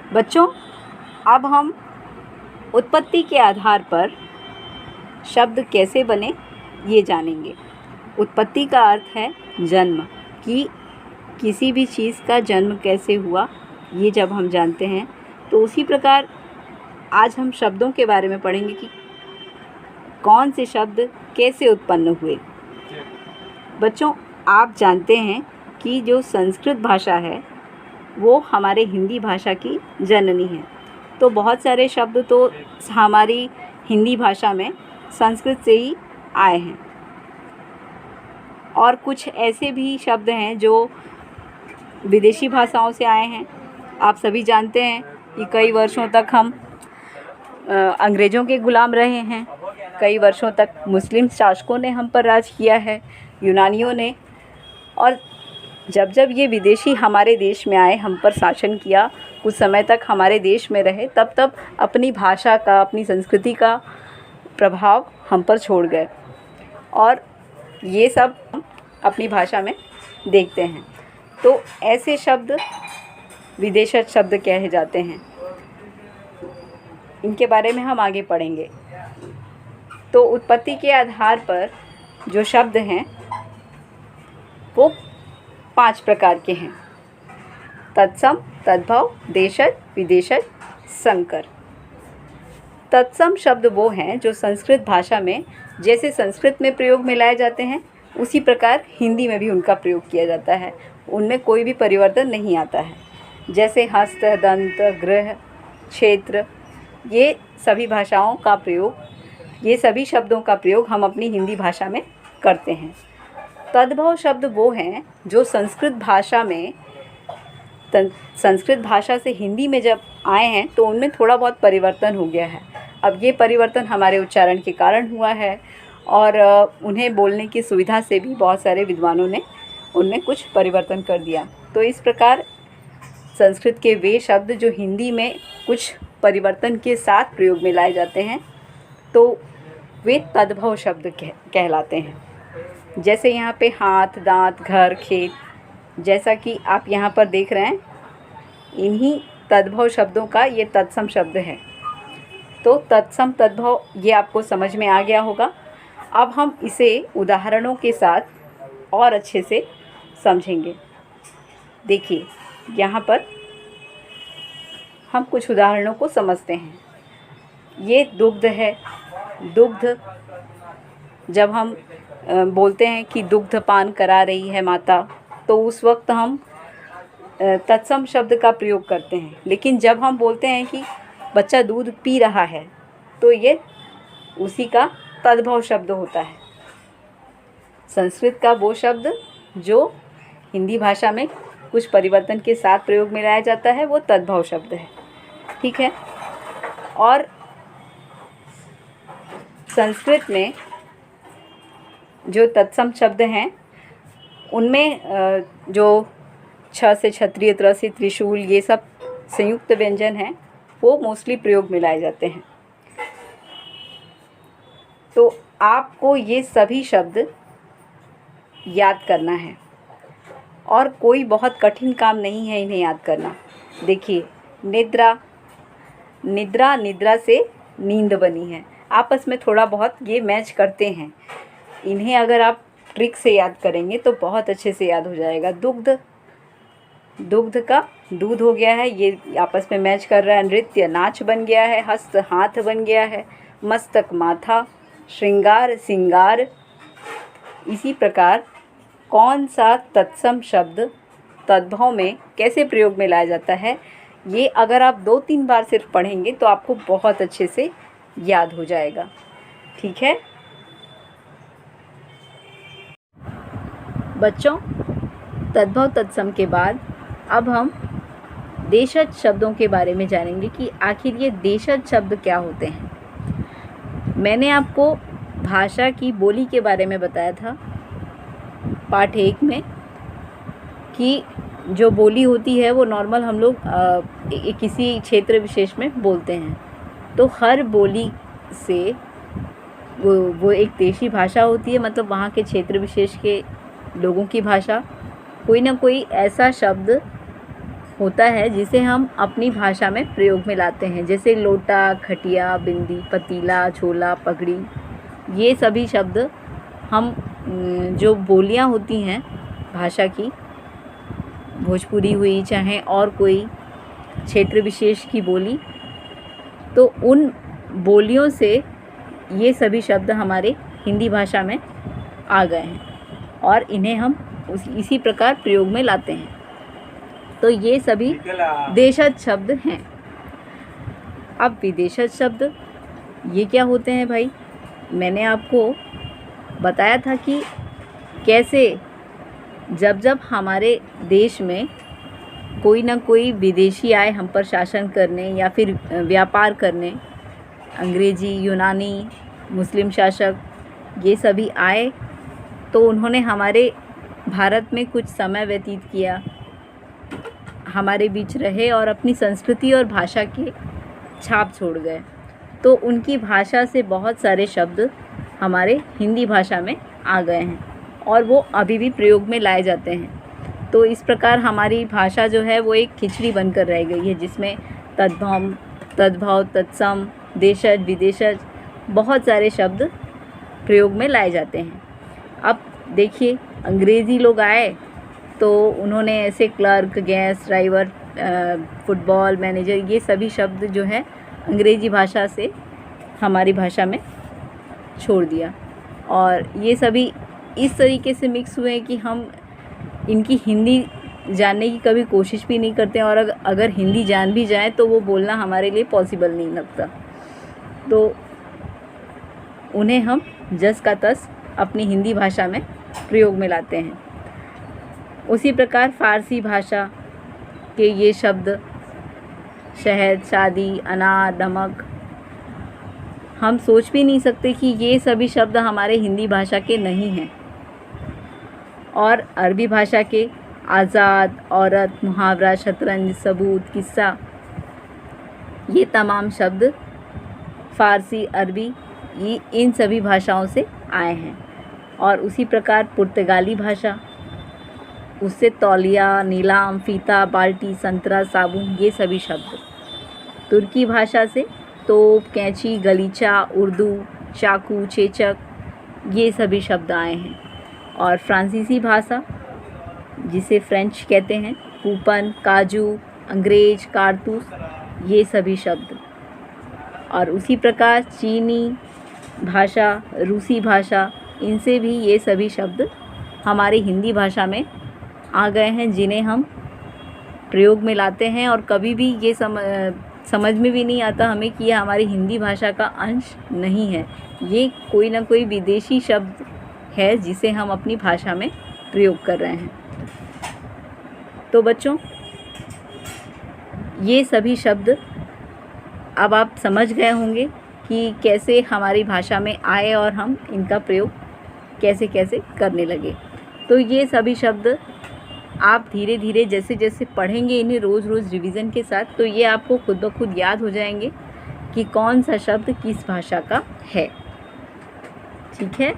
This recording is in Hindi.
बच्चों, अब हम उत्पत्ति के आधार पर शब्द कैसे बने ये जानेंगे। उत्पत्ति का अर्थ है जन्म, कि किसी भी चीज़ का जन्म कैसे हुआ, ये जब हम जानते हैं तो उसी प्रकार आज हम शब्दों के बारे में पढ़ेंगे कि कौन से शब्द कैसे उत्पन्न हुए। बच्चों, आप जानते हैं कि जो संस्कृत भाषा है वो हमारे हिंदी भाषा की जननी है। तो बहुत सारे शब्द तो हमारी हिंदी भाषा में संस्कृत से ही आए हैं, और कुछ ऐसे भी शब्द हैं जो विदेशी भाषाओं से आए हैं। आप सभी जानते हैं कि कई वर्षों तक हम अंग्रेज़ों के गुलाम रहे हैं, कई वर्षों तक मुस्लिम शासकों ने हम पर राज किया है, यूनानियों ने। और जब जब ये विदेशी हमारे देश में आए, हम पर शासन किया, कुछ समय तक हमारे देश में रहे, तब तब अपनी भाषा का, अपनी संस्कृति का प्रभाव हम पर छोड़ गए, और ये सब हम अपनी भाषा में देखते हैं। तो ऐसे शब्द विदेशज शब्द कहे जाते हैं। इनके बारे में हम आगे पढ़ेंगे। तो उत्पत्ति के आधार पर जो शब्द हैं वो 5 प्रकार के हैं: तत्सम, तद्भव, देशज, विदेशज, संकर। तत्सम शब्द वो हैं जो संस्कृत भाषा में जैसे संस्कृत में प्रयोग में लाए जाते हैं, उसी प्रकार हिंदी में भी उनका प्रयोग किया जाता है। उनमें कोई भी परिवर्तन नहीं आता है। जैसे हस्त, दंत, गृह, क्षेत्र, ये सभी भाषाओं का प्रयोग, ये सभी शब्दों का प्रयोग हम अपनी हिंदी भाषा में करते हैं। तद्भव शब्द वो हैं जो संस्कृत भाषा में, संस्कृत भाषा से हिंदी में जब आए हैं तो उनमें थोड़ा बहुत परिवर्तन हो गया है। अब ये परिवर्तन हमारे उच्चारण के कारण हुआ है, और उन्हें बोलने की सुविधा से भी बहुत सारे विद्वानों ने उनमें कुछ परिवर्तन कर दिया। तो इस प्रकार संस्कृत के वे शब्द जो हिंदी में कुछ परिवर्तन के साथ प्रयोग में लाए जाते हैं, तो वे तद्भव शब्द कहलाते हैं। जैसे यहाँ पे हाथ, दांत, घर, खेत, जैसा कि आप यहाँ पर देख रहे हैं, इन्हीं तद्भव शब्दों का ये तत्सम शब्द है। तो तत्सम, तद्भव, ये आपको समझ में आ गया होगा। अब हम इसे उदाहरणों के साथ और अच्छे से समझेंगे। देखिए, यहाँ पर हम कुछ उदाहरणों को समझते हैं। ये दुग्ध है। दुग्ध, जब हम बोलते हैं कि दुग्ध पान करा रही है माता, तो उस वक्त हम तत्सम शब्द का प्रयोग करते हैं। लेकिन जब हम बोलते हैं कि बच्चा दूध पी रहा है, तो ये उसी का तद्भव शब्द होता है। संस्कृत का वो शब्द जो हिंदी भाषा में कुछ परिवर्तन के साथ प्रयोग में लाया जाता है, वो तद्भव शब्द है। ठीक है। और संस्कृत में जो तत्सम शब्द हैं, उनमें जो छ से क्षत्रिय, त्र से त्रिशूल, ये सब संयुक्त व्यंजन हैं, वो मोस्टली प्रयोग में लाए जाते हैं। तो आपको ये सभी शब्द याद करना है, और कोई बहुत कठिन काम नहीं है इन्हें याद करना। देखिए, निद्रा, निद्रा, निद्रा से नींद बनी है। आपस में थोड़ा बहुत ये मैच करते हैं। इन्हें अगर आप ट्रिक से याद करेंगे तो बहुत अच्छे से याद हो जाएगा। दुग्ध, दुग्ध का दूध हो गया है, ये आपस में मैच कर रहा है। नृत्य, नाच बन गया है। हस्त, हाथ बन गया है। मस्तक, माथा। श्रृंगार, सिंगार। इसी प्रकार कौन सा तत्सम शब्द तद्भव में कैसे प्रयोग में लाया जाता है, ये अगर आप 2-3 बार सिर्फ पढ़ेंगे तो आपको बहुत अच्छे से याद हो जाएगा। ठीक है बच्चों, तद्भव तत्सम के बाद अब हम देशज शब्दों के बारे में जानेंगे कि आखिर ये देशज शब्द क्या होते हैं। मैंने आपको भाषा की बोली के बारे में बताया था पाठ 1 में, कि जो बोली होती है वो नॉर्मल हम लोग किसी क्षेत्र विशेष में बोलते हैं। तो हर बोली से वो एक देशी भाषा होती है, मतलब वहाँ के क्षेत्र विशेष के लोगों की भाषा। कोई ना कोई ऐसा शब्द होता है जिसे हम अपनी भाषा में प्रयोग में लाते हैं, जैसे लोटा, खटिया, बिंदी, पतीला, छोला, पगड़ी। ये सभी शब्द हम जो बोलियां होती हैं भाषा की, भोजपुरी हुई चाहे और कोई क्षेत्र विशेष की बोली, तो उन बोलियों से ये सभी शब्द हमारे हिंदी भाषा में आ गए हैं और इन्हें हम इसी प्रकार प्रयोग में लाते हैं। तो ये सभी देशज शब्द हैं। अब विदेशज शब्द ये क्या होते हैं भाई? मैंने आपको बताया था कि कैसे जब जब हमारे देश में कोई ना कोई विदेशी आए हम पर शासन करने या फिर व्यापार करने, अंग्रेजी, यूनानी, मुस्लिम शासक ये सभी आए, तो उन्होंने हमारे भारत में कुछ समय व्यतीत किया, हमारे बीच रहे और अपनी संस्कृति और भाषा के छाप छोड़ गए। तो उनकी भाषा से बहुत सारे शब्द हमारे हिंदी भाषा में आ गए हैं और वो अभी भी प्रयोग में लाए जाते हैं। तो इस प्रकार हमारी भाषा जो है वो एक खिचड़ी बनकर रह गई है, जिसमें तद्भव, तद्भव, तत्सम, देशज, विदेशज बहुत सारे शब्द प्रयोग में लाए जाते हैं। अब देखिए, अंग्रेज़ी लोग आए तो उन्होंने ऐसे clerk, gas, driver, football manager, ये सभी शब्द जो है अंग्रेज़ी भाषा से हमारी भाषा में छोड़ दिया और ये सभी इस तरीके से मिक्स हुए कि हम इनकी हिंदी जानने की कभी कोशिश भी नहीं करते और अगर हिंदी जान भी जाए तो वो बोलना हमारे लिए पॉसिबल नहीं लगता। तो उन्हें हम जस का तस अपनी हिंदी भाषा में प्रयोग में लाते हैं। उसी प्रकार फ़ारसी भाषा के ये शब्द शहद, शादी, अनार, नमक, हम सोच भी नहीं सकते कि ये सभी शब्द हमारे हिंदी भाषा के नहीं हैं। और अरबी भाषा के आज़ाद, औरत, मुहावरा, शतरंज, सबूत, किस्सा, ये तमाम शब्द फ़ारसी, अरबी, ये इन सभी भाषाओं से आए हैं। और उसी प्रकार पुर्तगाली भाषा, उससे तौलिया, नीलाम, फ़ीता, बाल्टी, संतरा, साबुन, ये सभी शब्द। तुर्की भाषा से तोप, कैंची, गलीचा, उर्दू, चाकू, चेचक, ये सभी शब्द आए हैं। और फ्रांसीसी भाषा, जिसे फ्रेंच कहते हैं, कूपन, काजू, अंग्रेज, कारतूस, ये सभी शब्द। और उसी प्रकार चीनी भाषा, रूसी भाषा, इनसे भी ये सभी शब्द हमारी हिंदी भाषा में आ गए हैं, जिन्हें हम प्रयोग में लाते हैं और कभी भी ये समझ में भी नहीं आता हमें कि ये हमारी हिंदी भाषा का अंश नहीं है। ये कोई ना कोई विदेशी शब्द है जिसे हम अपनी भाषा में प्रयोग कर रहे हैं। तो बच्चों, ये सभी शब्द अब आप समझ गए होंगे कि कैसे हमारी भाषा में आए और हम इनका प्रयोग कैसे कैसे करने लगे। तो ये सभी शब्द आप धीरे धीरे जैसे जैसे पढ़ेंगे इन्हें रोज़ रोज़ रिवीजन के साथ, तो ये आपको खुद ब खुद याद हो जाएंगे कि कौन सा शब्द किस भाषा का है। ठीक है।